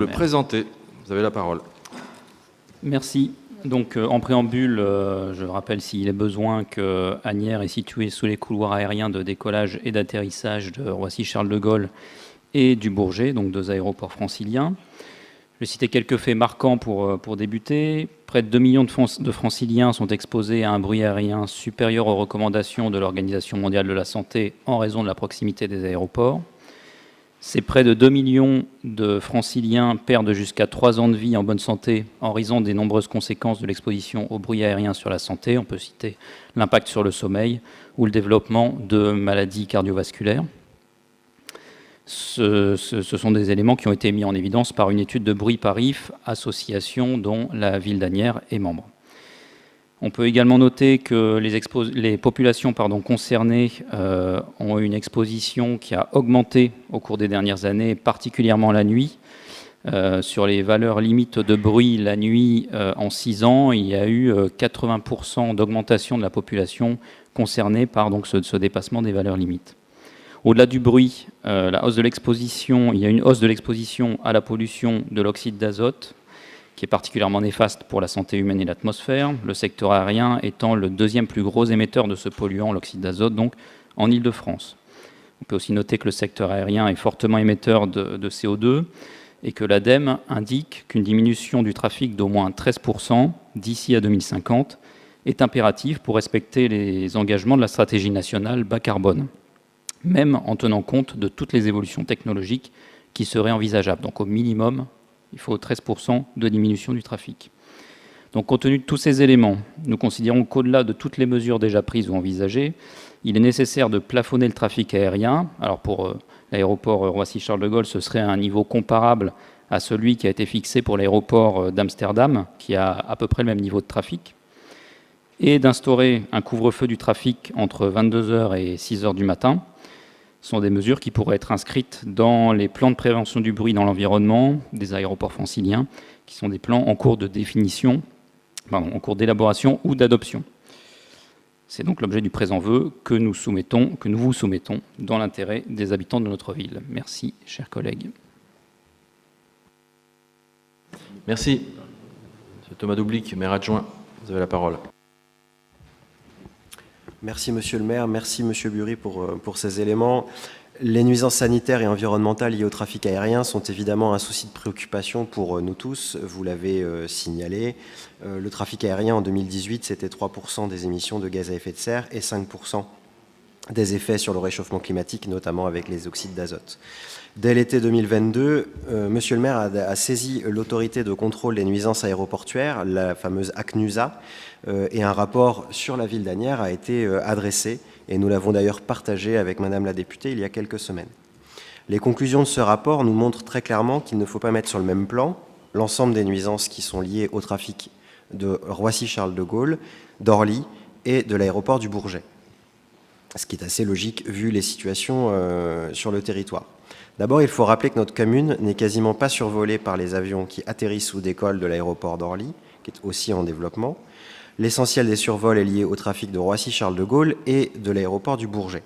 Le présenter. Vous avez la parole. Merci. Donc, en préambule, je rappelle s'il est besoin que Asnières est située sous les couloirs aériens de décollage et d'atterrissage de Roissy-Charles de Gaulle et du Bourget, donc 2 aéroports franciliens. Je vais citer quelques faits marquants pour débuter. Près de 2 millions de franciliens sont exposés à un bruit aérien supérieur aux recommandations de l'Organisation mondiale de la santé en raison de la proximité des aéroports. C'est près de 2 millions de franciliens perdent jusqu'à 3 ans de vie en bonne santé en raison des nombreuses conséquences de l'exposition au bruit aérien sur la santé. On peut citer l'impact sur le sommeil ou le développement de maladies cardiovasculaires. Ce sont des éléments qui ont été mis en évidence par une étude de Bruit Parif, association dont la ville d'Asnières est membre. On peut également noter que les populations concernées ont une exposition qui a augmenté au cours des dernières années, particulièrement la nuit. Sur les valeurs limites de bruit la nuit, en 6 ans, il y a eu 80% d'augmentation de la population concernée par ce dépassement des valeurs limites. Au-delà du bruit, il y a une hausse de l'exposition à la pollution de l'oxyde d'azote, qui est particulièrement néfaste pour la santé humaine et l'atmosphère, le secteur aérien étant le 2e plus gros émetteur de ce polluant, l'oxyde d'azote, donc en Île-de-France. On peut aussi noter que le secteur aérien est fortement émetteur de CO2 et que l'ADEME indique qu'une diminution du trafic d'au moins 13% d'ici à 2050 est impérative pour respecter les engagements de la stratégie nationale bas carbone, même en tenant compte de toutes les évolutions technologiques qui seraient envisageables. Donc au minimum, il faut 13% de diminution du trafic. Donc compte tenu de tous ces éléments, nous considérons qu'au-delà de toutes les mesures déjà prises ou envisagées, il est nécessaire de plafonner le trafic aérien. Alors pour l'aéroport Roissy-Charles de Gaulle, ce serait un niveau comparable à celui qui a été fixé pour l'aéroport d'Amsterdam, qui a à peu près le même niveau de trafic, et d'instaurer un couvre-feu du trafic entre 22h et 6h du matin. Ce sont des mesures qui pourraient être inscrites dans les plans de prévention du bruit dans l'environnement des aéroports franciliens, qui sont des plans en cours de définition, en cours d'élaboration ou d'adoption. C'est donc l'objet du présent vœu que nous vous soumettons dans l'intérêt des habitants de notre ville. Merci, chers collègues. Merci. Monsieur Thomas Doublic, maire adjoint, vous avez la parole. Merci Monsieur le maire, merci Monsieur Bury pour ces éléments. Les nuisances sanitaires et environnementales liées au trafic aérien sont évidemment un souci de préoccupation pour nous tous, vous l'avez signalé. Le trafic aérien en 2018, c'était 3% des émissions de gaz à effet de serre et 5% des effets sur le réchauffement climatique, notamment avec les oxydes d'azote. Dès l'été 2022, Monsieur le maire a saisi l'autorité de contrôle des nuisances aéroportuaires, la fameuse ACNUSA, et un rapport sur la ville d'Asnières a été adressé, et nous l'avons d'ailleurs partagé avec Madame la députée il y a quelques semaines. Les conclusions de ce rapport nous montrent très clairement qu'il ne faut pas mettre sur le même plan l'ensemble des nuisances qui sont liées au trafic de Roissy-Charles de Gaulle, d'Orly et de l'aéroport du Bourget, ce qui est assez logique vu les situations sur le territoire. D'abord, il faut rappeler que notre commune n'est quasiment pas survolée par les avions qui atterrissent ou décollent de l'aéroport d'Orly, qui est aussi en développement. L'essentiel des survols est lié au trafic de Roissy-Charles de Gaulle et de l'aéroport du Bourget.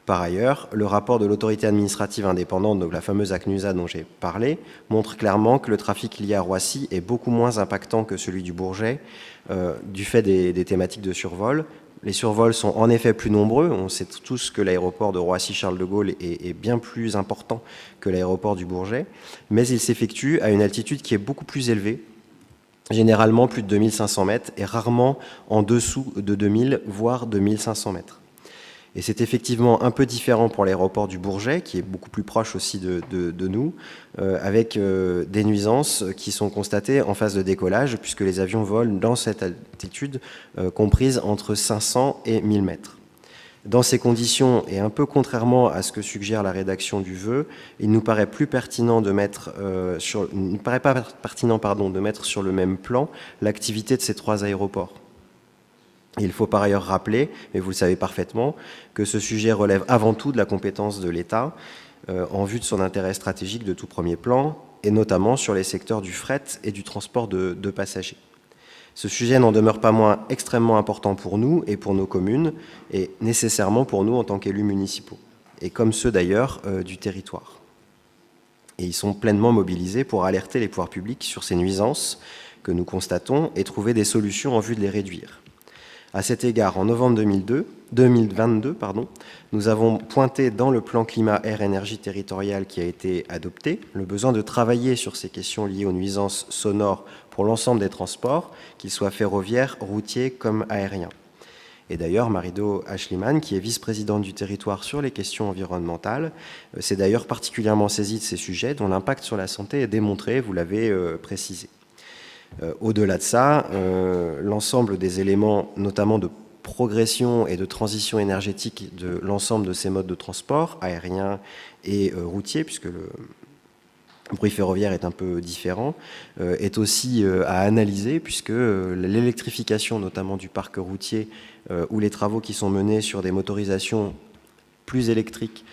Par ailleurs, le rapport de l'autorité administrative indépendante, donc la fameuse ACNUSA dont j'ai parlé, montre clairement que le trafic lié à Roissy est beaucoup moins impactant que celui du Bourget, du fait des thématiques de survol. Les survols sont en effet plus nombreux. On sait tous que l'aéroport de Roissy-Charles de Gaulle est bien plus important que l'aéroport du Bourget, mais il s'effectue à une altitude qui est beaucoup plus élevée, généralement plus de 2500 mètres et rarement en dessous de 2000, voire 2500 mètres. Et c'est effectivement un peu différent pour l'aéroport du Bourget, qui est beaucoup plus proche aussi de nous, avec des nuisances qui sont constatées en phase de décollage, puisque les avions volent dans cette altitude comprise entre 500 et 1000 mètres. Dans ces conditions, et un peu contrairement à ce que suggère la rédaction du vœu, il nous paraît plus pertinent de mettre de mettre sur le même plan l'activité de ces 3 aéroports. Il faut par ailleurs rappeler, et vous le savez parfaitement, que ce sujet relève avant tout de la compétence de l'État en vue de son intérêt stratégique de tout premier plan, et notamment sur les secteurs du fret et du transport de passagers. Ce sujet n'en demeure pas moins extrêmement important pour nous et pour nos communes, et nécessairement pour nous en tant qu'élus municipaux, et comme ceux d'ailleurs du territoire. Et ils sont pleinement mobilisés pour alerter les pouvoirs publics sur ces nuisances que nous constatons et trouver des solutions en vue de les réduire. À cet égard, en novembre 2022, nous avons pointé dans le plan climat-air-énergie territorial qui a été adopté le besoin de travailler sur ces questions liées aux nuisances sonores pour l'ensemble des transports, qu'ils soient ferroviaires, routiers comme aériens. Et d'ailleurs, Marie-Do Aeschlimann, qui est vice-présidente du territoire sur les questions environnementales, s'est d'ailleurs particulièrement saisie de ces sujets dont l'impact sur la santé est démontré, vous l'avez précisé. Au-delà de ça, l'ensemble des éléments, notamment de progression et de transition énergétique de l'ensemble de ces modes de transport, aérien et routier, puisque le bruit ferroviaire est un peu différent, est aussi à analyser, puisque l'électrification notamment du parc routier ou les travaux qui sont menés sur des motorisations plus électriques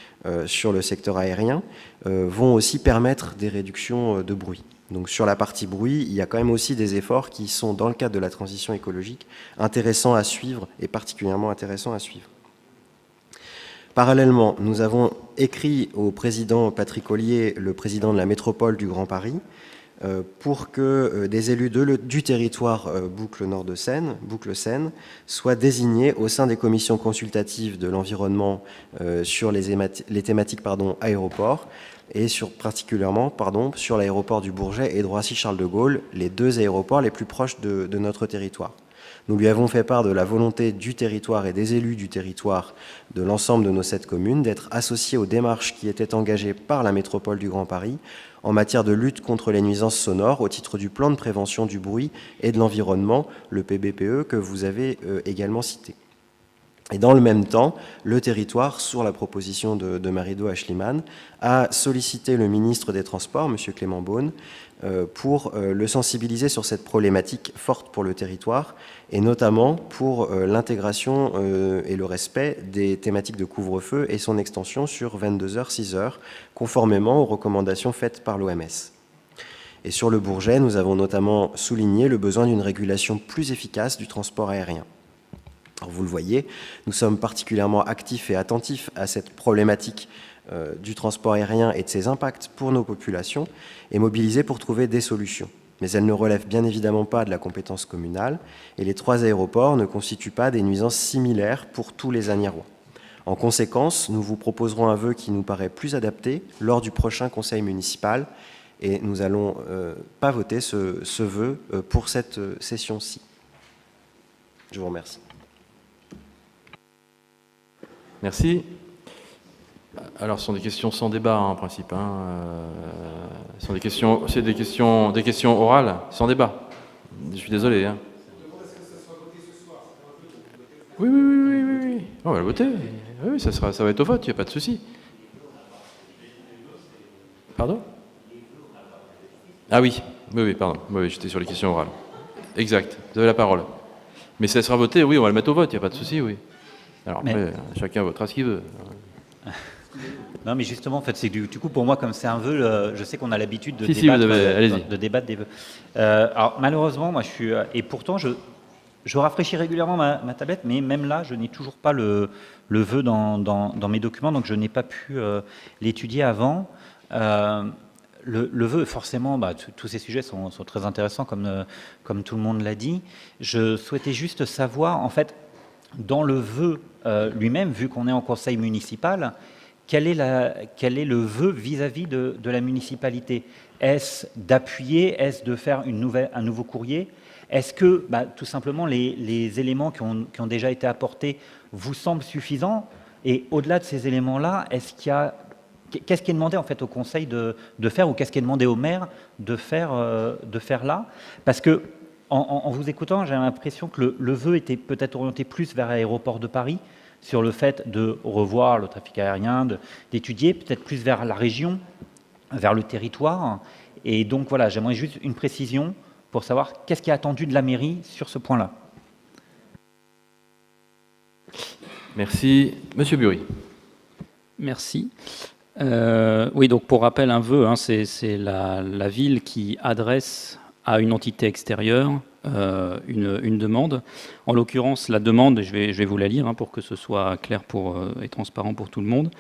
sur le secteur aérien vont aussi permettre des réductions de bruit. Donc sur la partie bruit, il y a quand même aussi des efforts qui sont, dans le cadre de la transition écologique, intéressants à suivre et particulièrement intéressants à suivre. Parallèlement, nous avons écrit au président Patrick Ollier, le président de la métropole du Grand Paris, pour que des élus du territoire Boucle Nord de Seine, Boucle Seine, soient désignés au sein des commissions consultatives de l'environnement sur les thématiques aéroports, et particulièrement sur l'aéroport du Bourget et de Roissy-Charles de Gaulle, les deux aéroports les plus proches de notre territoire. Nous lui avons fait part de la volonté du territoire et des élus du territoire de l'ensemble de nos 7 communes d'être associés aux démarches qui étaient engagées par la métropole du Grand Paris en matière de lutte contre les nuisances sonores au titre du plan de prévention du bruit et de l'environnement, le PBPE, que vous avez également cité. Et dans le même temps, le territoire, sur la proposition de Marie-Do Aeschlimann, a sollicité le ministre des Transports, M. Clément Beaune, pour le sensibiliser sur cette problématique forte pour le territoire, et notamment pour l'intégration et le respect des thématiques de couvre-feu et son extension sur 22h, 6h, conformément aux recommandations faites par l'OMS. Et sur le Bourget, nous avons notamment souligné le besoin d'une régulation plus efficace du transport aérien. Alors vous le voyez, nous sommes particulièrement actifs et attentifs à cette problématique du transport aérien et de ses impacts pour nos populations et mobilisés pour trouver des solutions. Mais elles ne relèvent bien évidemment pas de la compétence communale et les 3 aéroports ne constituent pas des nuisances similaires pour tous les Agnarois. En conséquence, nous vous proposerons un vœu qui nous paraît plus adapté lors du prochain conseil municipal et nous n'allons pas voter ce vœu pour cette session-ci. Je vous remercie. Merci. Alors, ce sont des questions sans débat, en principe. Ce sont des questions orales, sans débat. Je suis désolé. Oui. On va le voter. Oui, ça va être au vote, il n'y a pas de souci. Pardon ? Ah oui, pardon. Oui, j'étais sur les questions orales. Exact, vous avez la parole. Mais ça sera voté, oui, on va le mettre au vote, il n'y a pas de souci, oui. Alors après, chacun votera ce qu'il veut. Non, mais justement, en fait, c'est du coup, pour moi, comme c'est un vœu, je sais qu'on a l'habitude de débattre des vœux. Alors, malheureusement, moi, je suis... et pourtant, je rafraîchis régulièrement ma tablette, mais même là, je n'ai toujours pas le vœu dans mes documents, donc je n'ai pas pu l'étudier avant. Le vœu, forcément, tous ces sujets sont très intéressants, comme tout le monde l'a dit. Je souhaitais juste savoir, en fait, dans le vœu lui-même, vu qu'on est en conseil municipal, quel est le vœu vis-à-vis de la municipalité? Est-ce d'appuyer? Est-ce de faire un nouveau courrier? Est-ce que, tout simplement, les éléments qui ont déjà été apportés vous semblent suffisants? Et au-delà de ces éléments-là, qu'est-ce qui est demandé en fait au conseil de faire, ou qu'est-ce qui est demandé au maire de faire là? Parce que en vous écoutant, j'ai l'impression que le vœu était peut-être orienté plus vers l'aéroport de Paris, sur le fait de revoir le trafic aérien, d'étudier, peut-être plus vers la région, vers le territoire. Et donc voilà, j'aimerais juste une précision pour savoir qu'est-ce qui est attendu de la mairie sur ce point-là. Merci. Monsieur Bury. Merci. Oui, donc pour rappel, un vœu, c'est la ville qui adresse à une entité extérieure une demande. En l'occurrence, la demande, je vais vous la lire pour que ce soit clair et transparent pour tout le monde.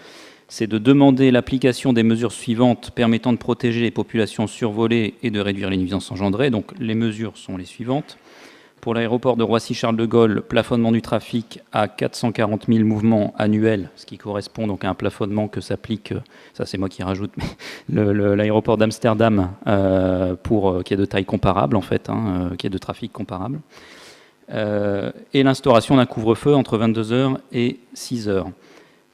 c'est de demander l'application des mesures suivantes permettant de protéger les populations survolées et de réduire les nuisances engendrées. Donc les mesures sont les suivantes. Pour l'aéroport de Roissy-Charles de Gaulle, plafonnement du trafic à 440 000 mouvements annuels, ce qui correspond donc à un plafonnement que s'applique, ça c'est moi qui rajoute, mais l'aéroport d'Amsterdam qui est de taille comparable en fait, qui est de trafic comparable. Et l'instauration d'un couvre-feu entre 22h et 6h.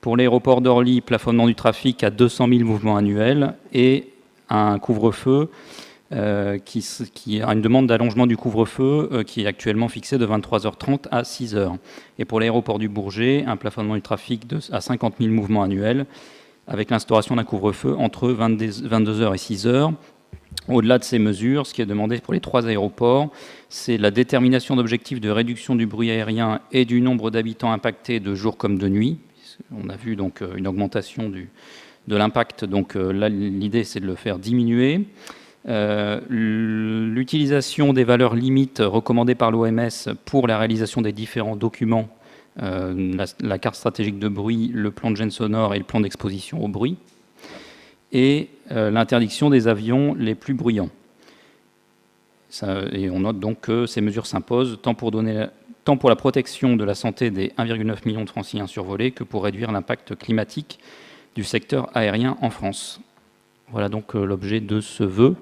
Pour l'aéroport d'Orly, plafonnement du trafic à 200 000 mouvements annuels et un couvre-feu qui a une demande d'allongement du couvre-feu qui est actuellement fixé de 23h30 à 6h. Et pour l'aéroport du Bourget, un plafonnement du trafic à 50 000 mouvements annuels avec l'instauration d'un couvre-feu entre 22h et 6h. Au-delà de ces mesures, ce qui est demandé pour les 3 aéroports, c'est la détermination d'objectifs de réduction du bruit aérien et du nombre d'habitants impactés de jour comme de nuit. On a vu donc une augmentation de l'impact, donc là l'idée c'est de le faire diminuer. L'utilisation des valeurs limites recommandées par l'OMS pour la réalisation des différents documents, la carte stratégique de bruit, le plan de gêne sonore et le plan d'exposition au bruit, et l'interdiction des avions les plus bruyants. Et on note donc que ces mesures s'imposent tant pour la protection de la santé des 1,9 million de Franciliens survolés que pour réduire l'impact climatique du secteur aérien en France. Voilà donc l'objet de ce vœu.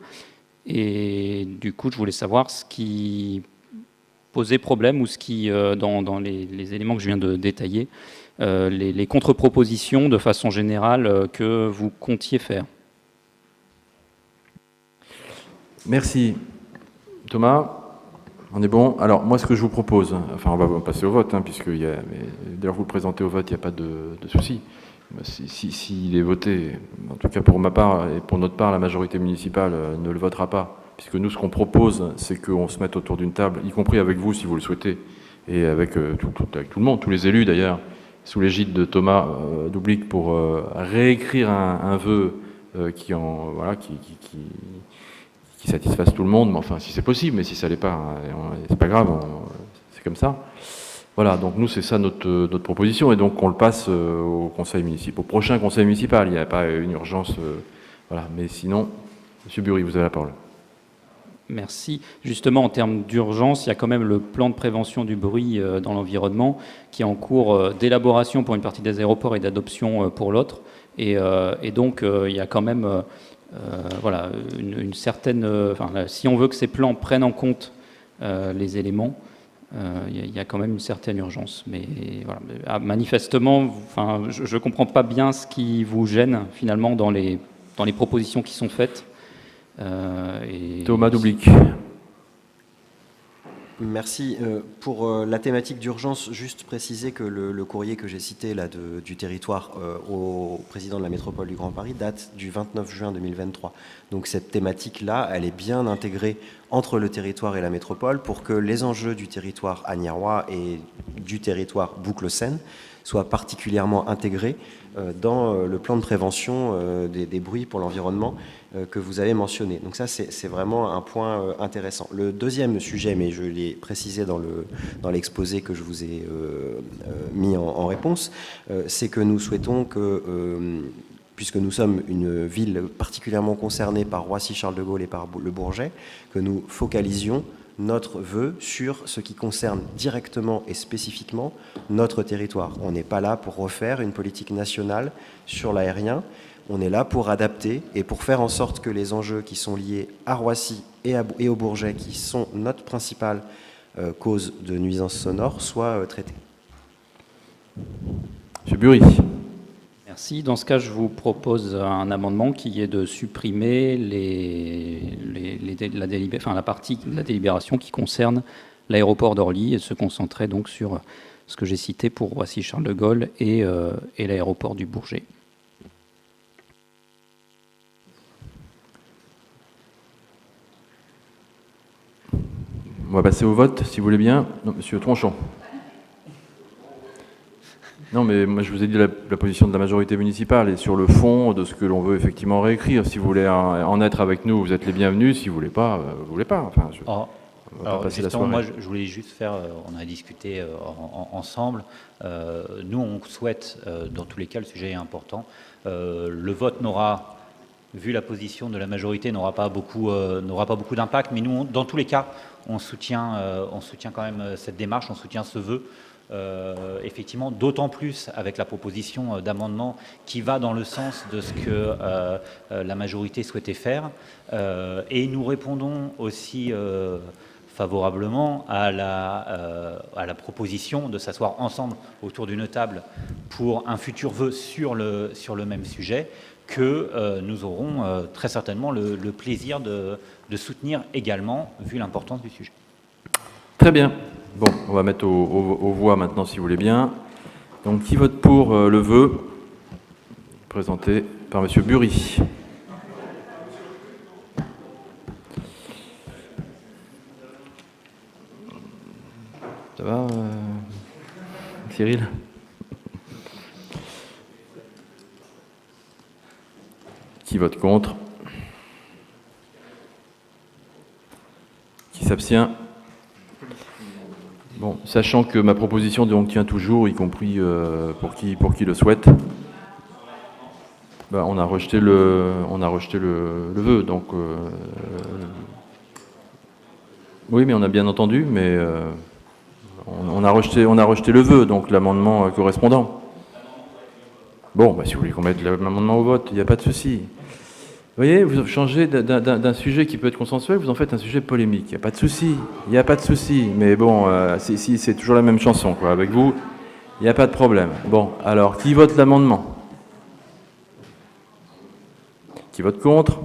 Et du coup, je voulais savoir ce qui posait problème ou ce qui, dans les éléments que je viens de détailler, les contre-propositions de façon générale que vous comptiez faire. Merci. Thomas, on est bon. Alors, moi, ce que je vous propose, enfin, on va passer au vote, puisque d'ailleurs, vous le présentez au vote, il n'y a pas de souci. S'il est voté, en tout cas pour ma part et pour notre part, la majorité municipale ne le votera pas, puisque nous, ce qu'on propose, c'est qu'on se mette autour d'une table, y compris avec vous, si vous le souhaitez, et avec tout le monde, tous les élus d'ailleurs, sous l'égide de Thomas Doublic, pour réécrire un vœu qui satisfasse tout le monde, mais enfin, si c'est possible, mais si ça l'est pas, c'est pas grave, c'est comme ça. Voilà, donc nous, c'est ça notre proposition, et donc on le passe au conseil municipal, au prochain conseil municipal. Il n'y a pas une urgence, voilà. Mais sinon, Monsieur Bury, vous avez la parole. Merci. Justement, en termes d'urgence, il y a quand même le plan de prévention du bruit dans l'environnement qui est en cours d'élaboration pour une partie des aéroports et d'adoption pour l'autre. Et donc, il y a quand même voilà, une certaine... si on veut que ces plans prennent en compte les éléments, il y a quand même une certaine urgence. Mais voilà, manifestement, je ne comprends pas bien ce qui vous gêne finalement dans les propositions qui sont faites. Thomas Doublic. Merci. Pour la thématique d'urgence, juste préciser que le courrier que j'ai cité là, du territoire au président de la métropole du Grand Paris date du 29 juin 2023. Donc cette thématique-là, elle est bien intégrée entre le territoire et la métropole pour que les enjeux du territoire agnarois et du territoire Boucle-Seine soient particulièrement intégrés dans le plan de prévention des bruits pour l'environnement que vous avez mentionné. Donc ça, c'est vraiment un point intéressant. Le deuxième sujet, mais je l'ai précisé dans l'exposé que je vous ai mis en réponse, c'est que nous souhaitons que, puisque nous sommes une ville particulièrement concernée par Roissy-Charles de Gaulle et par le Bourget, que nous focalisions notre vœu sur ce qui concerne directement et spécifiquement notre territoire. On n'est pas là pour refaire une politique nationale sur l'aérien. On est là pour adapter et pour faire en sorte que les enjeux qui sont liés à Roissy et au Bourget, qui sont notre principale cause de nuisances sonores, soient traités. Monsieur Bury. Merci. Dans ce cas, je vous propose un amendement qui est de supprimer la partie de la délibération qui concerne l'aéroport d'Orly et de se concentrer donc sur ce que j'ai cité pour Roissy-Charles de Gaulle et l'aéroport du Bourget. On va passer au vote, si vous voulez bien. Non, Monsieur Tronchon. Non, mais moi je vous ai dit la position de la majorité municipale et sur le fond de ce que l'on veut effectivement réécrire. Si vous voulez en être avec nous, vous êtes les bienvenus. Si vous voulez pas, vous voulez pas. Enfin, on va pas Alors, passer la justement, soirée. moi, je voulais juste faire, on a discuté ensemble, nous, on souhaite, dans tous les cas, le sujet est important, le vote n'aura, vu la position de la majorité, n'aura pas beaucoup d'impact, mais nous, dans tous les cas, on soutient quand même cette démarche, on soutient ce vœu, effectivement, d'autant plus avec la proposition d'amendement qui va dans le sens de ce que la majorité souhaitait faire, et nous répondons aussi favorablement à la proposition de s'asseoir ensemble autour d'une table pour un futur vœu sur le même sujet que nous aurons très certainement le plaisir de soutenir également, vu l'importance du sujet. Très bien. Bon, on va mettre aux voix maintenant, si vous voulez bien. Donc, qui vote pour le vœu présenté par Monsieur Bury? Ça va, Cyril? Qui vote contre? Qui s'abstient? Bon, sachant que ma proposition donc tient toujours, y compris pour qui le souhaite, bah, on a rejeté le vœu. Donc, oui, mais on a bien entendu, mais on a rejeté le vœu, donc l'amendement correspondant. Bon, bah, si vous voulez qu'on mette l'amendement au vote, il n'y a pas de souci. Vous voyez, vous changez d'un sujet qui peut être consensuel, vous en faites un sujet polémique. Il n'y a pas de souci, il n'y a pas de souci. Mais bon, si c'est toujours la même chanson, quoi. Avec vous, il n'y a pas de problème. Bon, alors, qui vote l'amendement? Qui vote contre?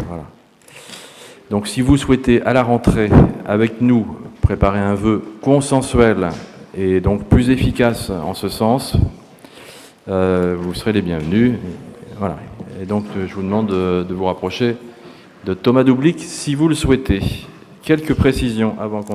Voilà. Donc, si vous souhaitez, à la rentrée, avec nous, préparer un vœu consensuel et donc plus efficace en ce sens, vous serez les bienvenus. Voilà. Et donc, je vous demande de vous rapprocher de Thomas Doublic, si vous le souhaitez. Quelques précisions avant qu'on